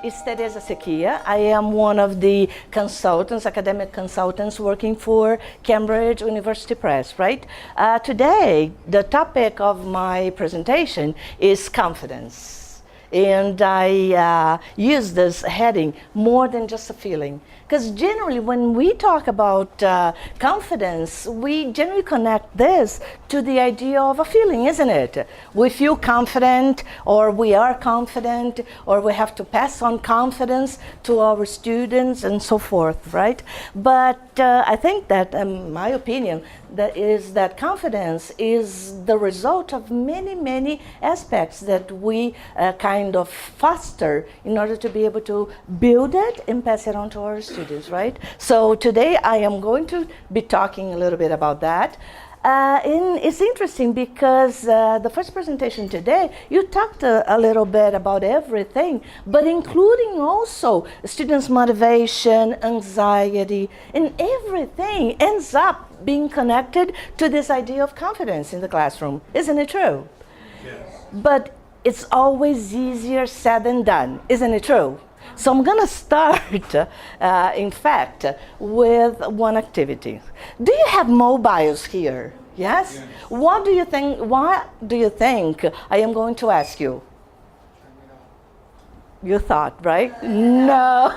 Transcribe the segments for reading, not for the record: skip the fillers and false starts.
is Tereza Sekiya. I am one of the consultants, academic consultants working for Cambridge University Press, right? Today, the topic of my presentation is confidence. And I use this heading, more than just a feeling. Because generally, when we talk about confidence, we generally connect this to the idea of a feeling, isn't it? We feel confident, or we are confident, or we have to pass on confidence to our students and so forth, right? But I think that, in my opinion, that confidence is the result of many, many aspects that we kind of foster in order to be able to build it and pass it on to our students, right? So today I am going to be talking a little bit about that. And it's interesting because the first presentation today, you talked a little bit about everything, but including also students' motivation, anxiety, and everything ends up being connected to this idea of confidence in the classroom. Isn't it true? Yes. But it's always easier said than done. Isn't it true? So I'm going to start, in fact, with one activity. Do you have mobiles here? Yes? Yes. What do you think I am going to ask you? You thought, right? No.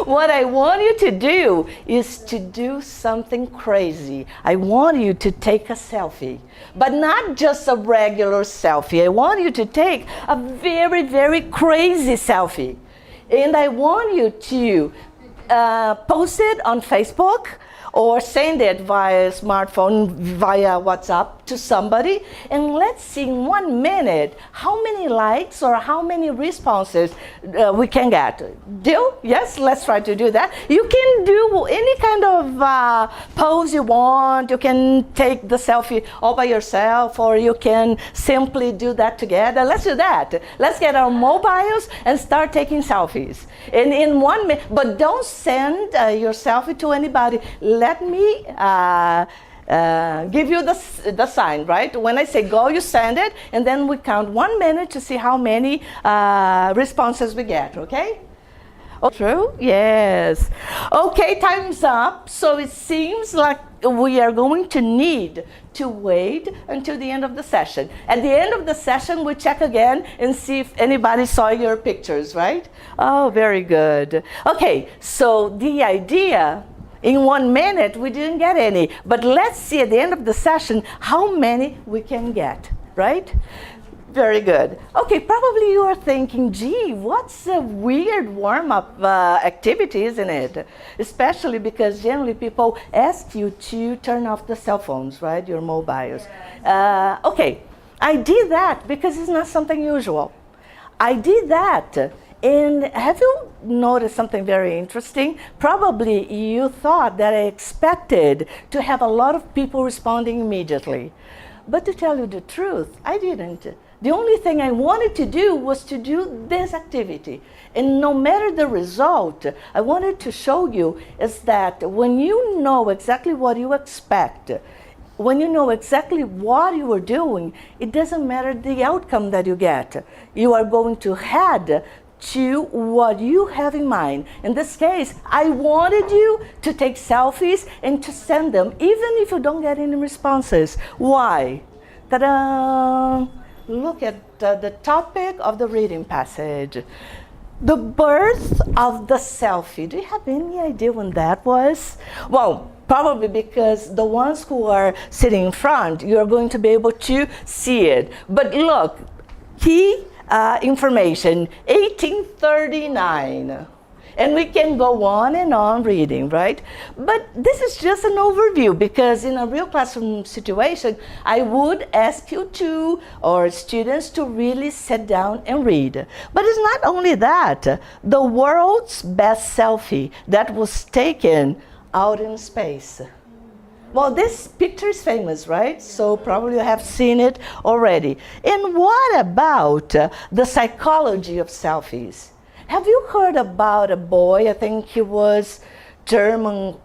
What I want you to do is to do something crazy. I want you to take a selfie, but not just a regular selfie. I want you to take a very, very crazy selfie. And I want you to post it on Facebook or send it via smartphone, via WhatsApp to somebody, and let's see in 1 minute how many likes or how many responses we can get. Deal? Yes, let's try to do that. You can do any kind of pose you want. You can take the selfie all by yourself, or you can simply do that together. Let's do that. Let's get our mobiles and start taking selfies. And in 1 minute, but don't send your selfie to anybody. Let me give you the sign, right? When I say go, you send it, and then we count 1 minute to see how many responses we get, okay? Oh, true? Yes. Okay, time's up. So it seems like we are going to need to wait until the end of the session. At the end of the session, we check again and see if anybody saw your pictures, right? Oh, very good. Okay, so the idea, in 1 minute, we didn't get any, but let's see at the end of the session how many we can get, right? Very good. Okay, probably you are thinking, gee, what's a weird warm-up activity, isn't it? Especially because generally people ask you to turn off the cell phones, right, your mobiles. Okay, I did that because it's not something usual. I did that. And have you noticed something very interesting? Probably you thought that I expected to have a lot of people responding immediately. But to tell you the truth, I didn't. The only thing I wanted to do was to do this activity. And no matter the result, I wanted to show you is that when you know exactly what you expect, when you know exactly what you are doing, it doesn't matter the outcome that you get. You are going to head to what you have in mind. In this case, I wanted you to take selfies and to send them, even if you don't get any responses. Why? Ta-da! Look at the topic of the reading passage. The birth of the selfie. Do you have any idea when that was? Well, probably because the ones who are sitting in front, you're going to be able to see it. But look, key information, 1839. And we can go on and on reading, right? But this is just an overview, because in a real classroom situation, I would ask you to, or students, to really sit down and read. But it's not only that. The world's best selfie that was taken out in space. Well, this picture is famous, right? So probably you have seen it already. And what about the psychology of selfies? Have you heard about a boy, I think he was German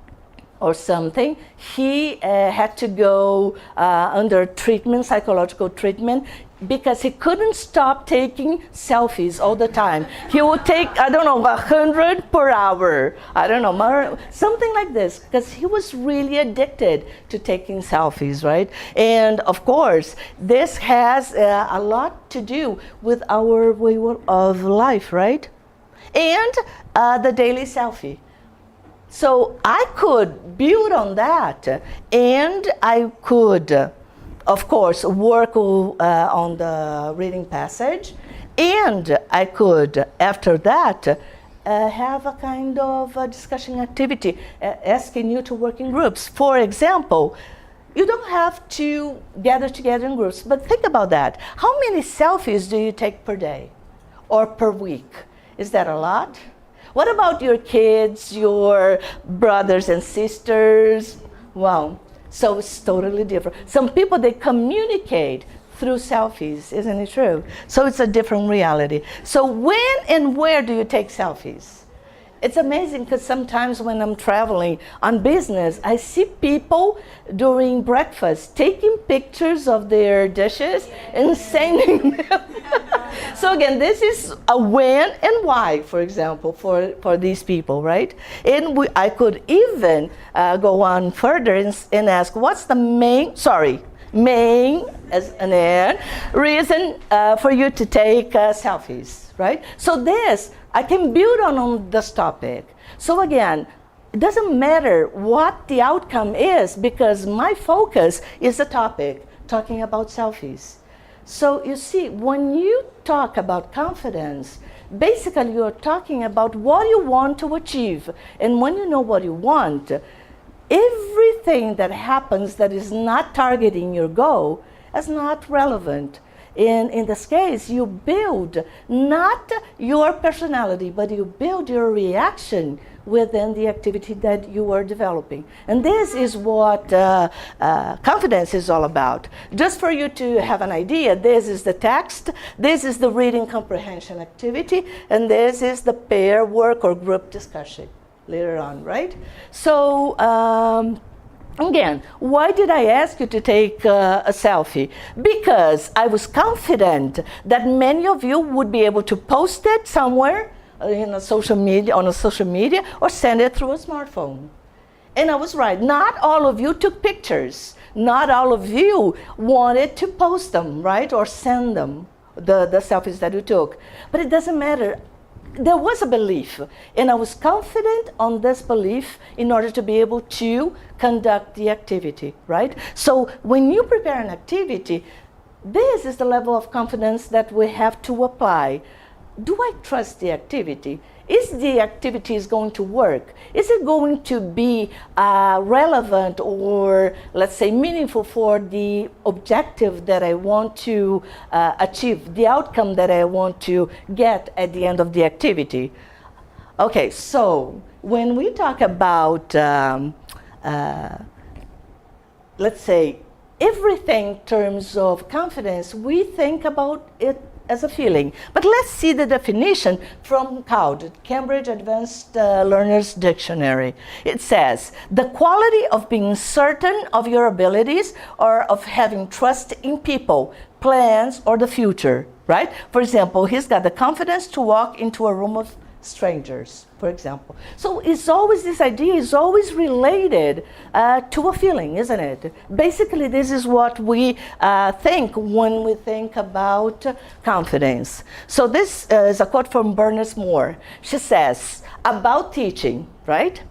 or something, he had to go under treatment, psychological treatment, because he couldn't stop taking selfies all the time. He would take, I don't know, 100 per hour. I don't know, something like this, because he was really addicted to taking selfies, right? And of course, this has a lot to do with our way of life, right? And the daily selfie. So I could build on that, and I could, of course, work on the reading passage, and I could, after that, have a kind of a discussion activity, asking you to work in groups. For example, you don't have to gather together in groups, but think about that. How many selfies do you take per day or per week? Is that a lot? What about your kids, your brothers and sisters? Well, so it's totally different. Some people, they communicate through selfies, isn't it true? So it's a different reality. So when and where do you take selfies? It's amazing, because sometimes when I'm traveling on business, I see people during breakfast taking pictures of their dishes and sending them. So again, this is a when and why, for example, for these people, right? And I could even go on further and ask, what's the main as an N, reason for you to take selfies, right? So this, I can build on this topic. So again, it doesn't matter what the outcome is, because my focus is the topic, talking about selfies. So you see, when you talk about confidence, basically you're talking about what you want to achieve. And when you know what you want, everything that happens that is not targeting your goal is not relevant. In this case, you build not your personality, but you build your reaction within the activity that you are developing. And this is what confidence is all about. Just for you to have an idea, this is the text, this is the reading comprehension activity, and this is the pair work or group discussion later on, right? So, again, why did I ask you to take a selfie? Because I was confident that many of you would be able to post it somewhere on a social media, or send it through a smartphone. And I was right. Not all of you took pictures. Not all of you wanted to post them, right? Or send them, the selfies that you took. But it doesn't matter. There was a belief, and I was confident on this belief in order to be able to conduct the activity, right? So when you prepare an activity, this is the level of confidence that we have to apply. Do I trust the activity? Is the activity going to work? Is it going to be relevant or, let's say, meaningful for the objective that I want to achieve, the outcome that I want to get at the end of the activity? Okay, so when we talk about, let's say, everything in terms of confidence, we think about it as a feeling. But let's see the definition from CALD, Cambridge Advanced Learners Dictionary. It says, the quality of being certain of your abilities or of having trust in people, plans, or the future, right? For example, he's got the confidence to walk into a room of strangers, for example. So it's always, this idea is always related to a feeling, isn't it? Basically, this is what we think when we think about confidence. So this is a quote from Bernice Moore. She says, about teaching, right?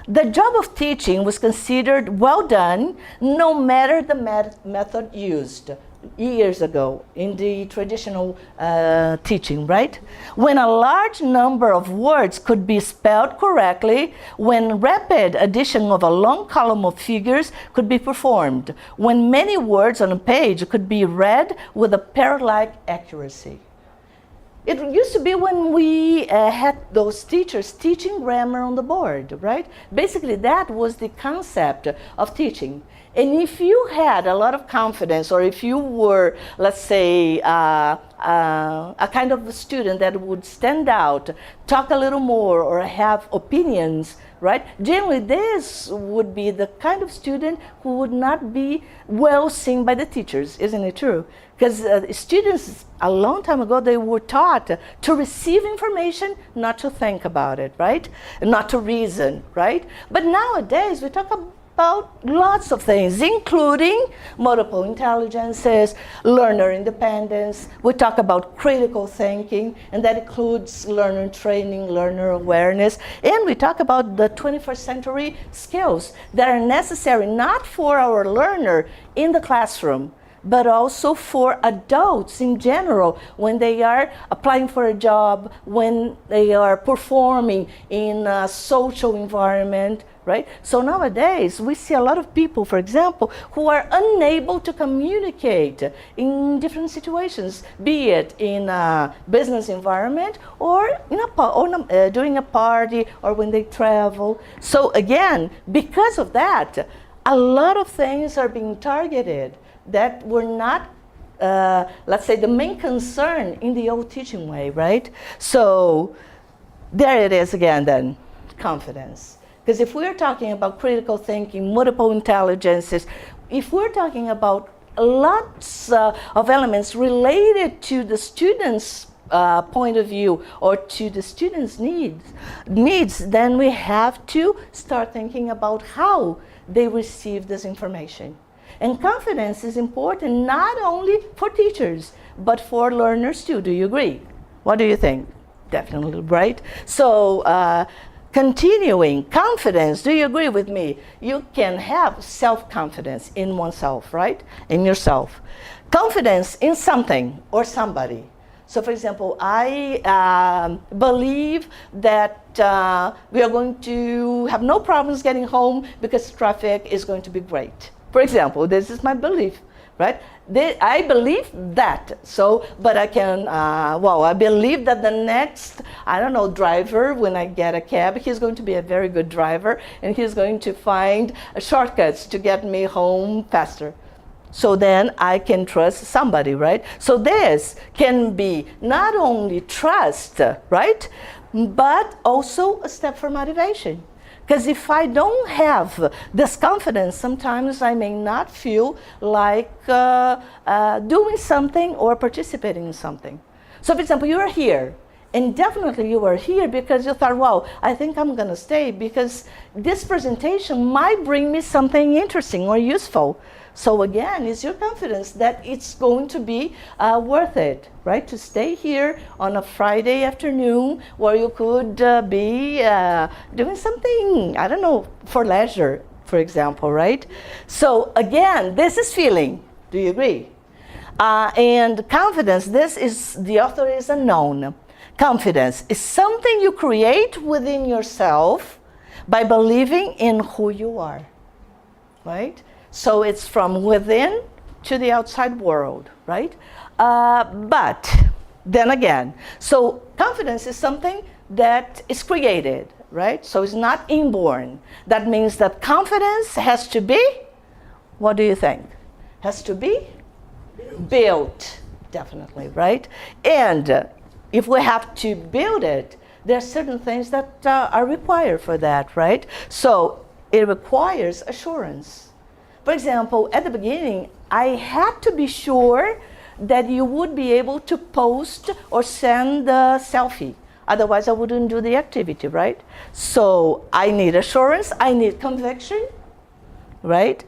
The job of teaching was considered well done, no matter the method used. Years ago in the traditional teaching, right? When a large number of words could be spelled correctly, when rapid addition of a long column of figures could be performed, when many words on a page could be read with a parrot-like accuracy. It used to be when we had those teachers teaching grammar on the board, right? Basically, that was the concept of teaching. And if you had a lot of confidence, or if you were, let's say, a kind of a student that would stand out, talk a little more, or have opinions, right? Generally, this would be the kind of student who would not be well seen by the teachers, isn't it true? Because students, a long time ago, they were taught to receive information, not to think about it, right? Not to reason, right? But nowadays, we talk about lots of things, including multiple intelligences, learner independence. We talk about critical thinking, and that includes learner training, learner awareness. And we talk about the 21st century skills that are necessary not for our learner in the classroom, but also for adults in general when they are applying for a job, when they are performing in a social environment, right? So nowadays, we see a lot of people, for example, who are unable to communicate in different situations, be it in a business environment or during a party or when they travel. So again, because of that, a lot of things are being targeted that were not, let's say, the main concern in the old teaching way, right? So there it is again then, confidence. Because if we're talking about critical thinking, multiple intelligences, if we're talking about lots of elements related to the student's point of view or to the student's needs, then we have to start thinking about how they receive this information. And confidence is important not only for teachers, but for learners too. Do you agree? What do you think? Definitely, right? So, continuing, confidence, do you agree with me? You can have self-confidence in oneself, right? In yourself. Confidence in something or somebody. So, for example, I believe that we are going to have no problems getting home because traffic is going to be great. For example, this is my belief, right? I believe that. So, but I can, I believe that the next, driver, when I get a cab, he's going to be a very good driver and he's going to find shortcuts to get me home faster. So then I can trust somebody, right? So this can be not only trust, right? But also a step for motivation. Because if I don't have this confidence, sometimes I may not feel like doing something or participating in something. So for example, you are here. And definitely you are here because you thought, wow, I think I'm going to stay because this presentation might bring me something interesting or useful. So again, it's your confidence that it's going to be worth it, right? To stay here on a Friday afternoon where you could be doing something, for leisure, for example, right? So again, this is feeling. Do you agree? And confidence, the author is unknown. Confidence is something you create within yourself by believing in who you are, right? So it's from within to the outside world, right? But then again, so confidence is something that is created, right? So it's not inborn. That means that confidence has to be, what do you think? Has to be built, definitely, right? And if we have to build it, there are certain things that are required for that, right? So it requires assurance. For example, at the beginning, I had to be sure that you would be able to post or send a selfie. Otherwise, I wouldn't do the activity, right? So I need assurance, I need conviction, right?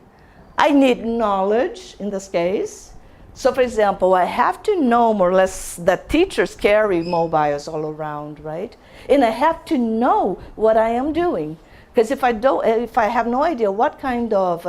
I need knowledge in this case. So for example, I have to know more or less that teachers carry mobiles all around, right? And I have to know what I am doing. Because if I have no idea what kind of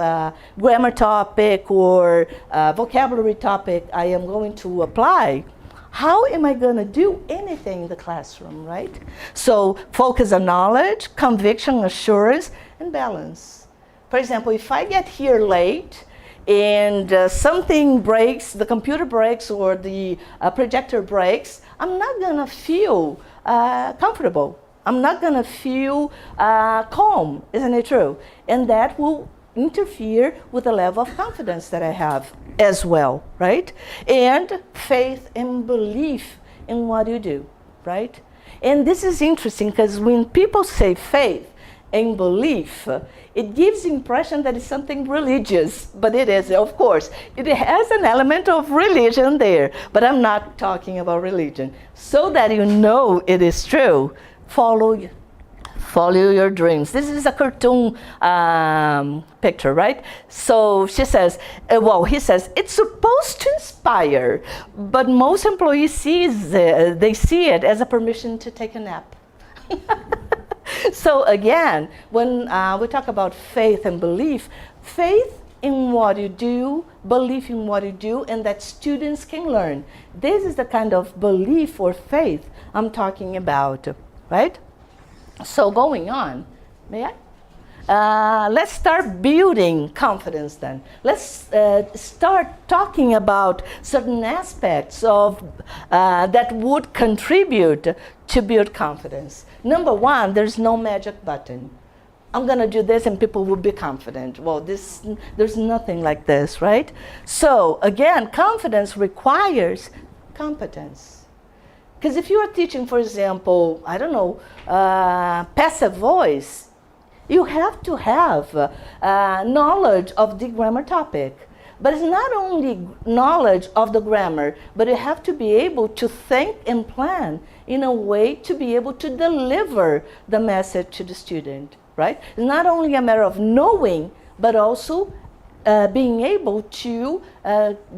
grammar topic or vocabulary topic I am going to apply, how am I going to do anything in the classroom, right? So focus on knowledge, conviction, assurance, and balance. For example, if I get here late and something breaks, the computer breaks or the projector breaks, I'm not going to feel comfortable. I'm not going to feel calm, isn't it true? And that will, interfere with the level of confidence that I have as well, right? And faith and belief in what you do, right? And this is interesting because when people say faith and belief, it gives the impression that it's something religious, but it is, of course. It has an element of religion there, but I'm not talking about religion. So that you know it is true, follow your dreams. This is a cartoon picture, right? So she says, he says, it's supposed to inspire, but most employees they see it as a permission to take a nap. So again, when we talk about faith and belief, faith in what you do, belief in what you do, and that students can learn. This is the kind of belief or faith I'm talking about, right? So going on, may I? Let's start building confidence then. Let's start talking about certain aspects of that would contribute to build confidence. Number one, there's no magic button. I'm going to do this and people will be confident. Well, there's nothing like this, right? So again, confidence requires competence. Because if you are teaching, for example, I don't know, passive voice, you have to have knowledge of the grammar topic. But it's not only knowledge of the grammar, but you have to be able to think and plan in a way to be able to deliver the message to the student, right? It's not only a matter of knowing, but also being able to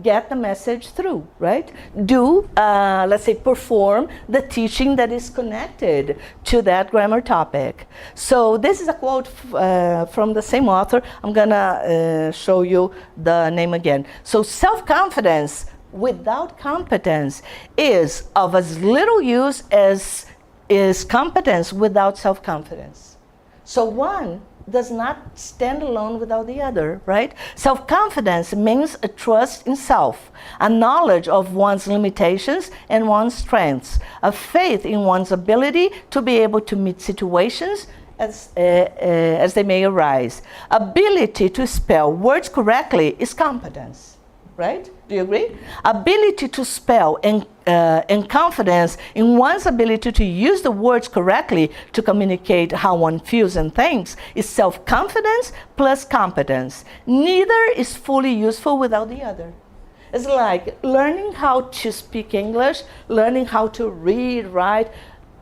get the message through, right? Let's say, perform the teaching that is connected to that grammar topic. So this is a quote from the same author. I'm gonna show you the name again. So self-confidence without competence is of as little use as is competence without self-confidence. So one does not stand alone without the other, right? Self-confidence means a trust in self, a knowledge of one's limitations and one's strengths, a faith in one's ability to be able to meet situations as they may arise. Ability to spell words correctly is competence, right? Do you agree? Ability to spell and confidence in one's ability to use the words correctly to communicate how one feels and thinks is self-confidence plus competence. Neither is fully useful without the other. It's like learning how to speak English, learning how to read, write,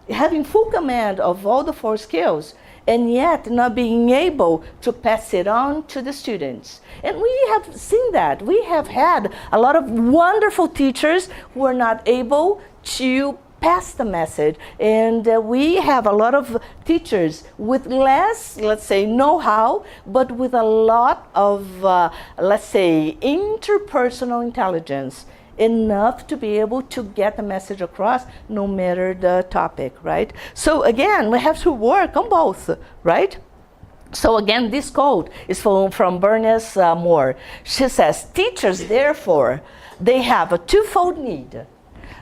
having full command of all the four skills, and yet not being able to pass it on to the students. And we have seen that. We have had a lot of wonderful teachers who are not able to pass the message. And we have a lot of teachers with less, let's say, know-how, but with a lot of, let's say, interpersonal intelligence, enough to be able to get the message across no matter the topic, right? So again, we have to work on both, right? So again, this quote is from Bernice Moore. She says, teachers, therefore, they have a twofold need.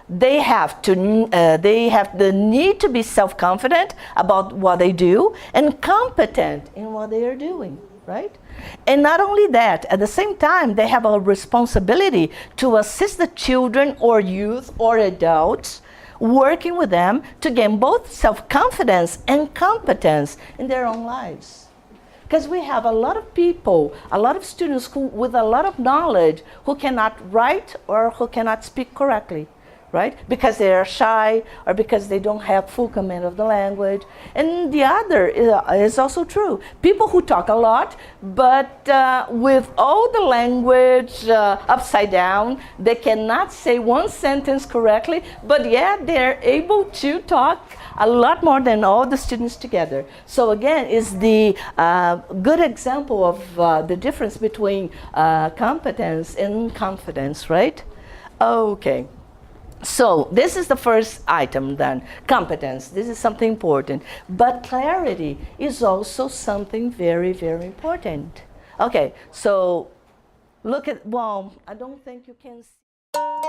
They have the need to be self-confident about what they do and competent in what they are doing, right? And not only that, at the same time, they have a responsibility to assist the children or youth or adults, working with them to gain both self-confidence and competence in their own lives. Because we have a lot of people, a lot of students with a lot of knowledge who cannot write or who cannot speak correctly, right? Because they are shy or because they don't have full command of the language. And the other is also true. People who talk a lot, but with all the language upside down, they cannot say one sentence correctly, but yet they're able to talk a lot more than all the students together. So again, is the good example of the difference between competence and confidence, right? Okay. So this is the first item then, competence. This is something important. But clarity is also something very, very important. Okay, so look at, well, I don't think you can see.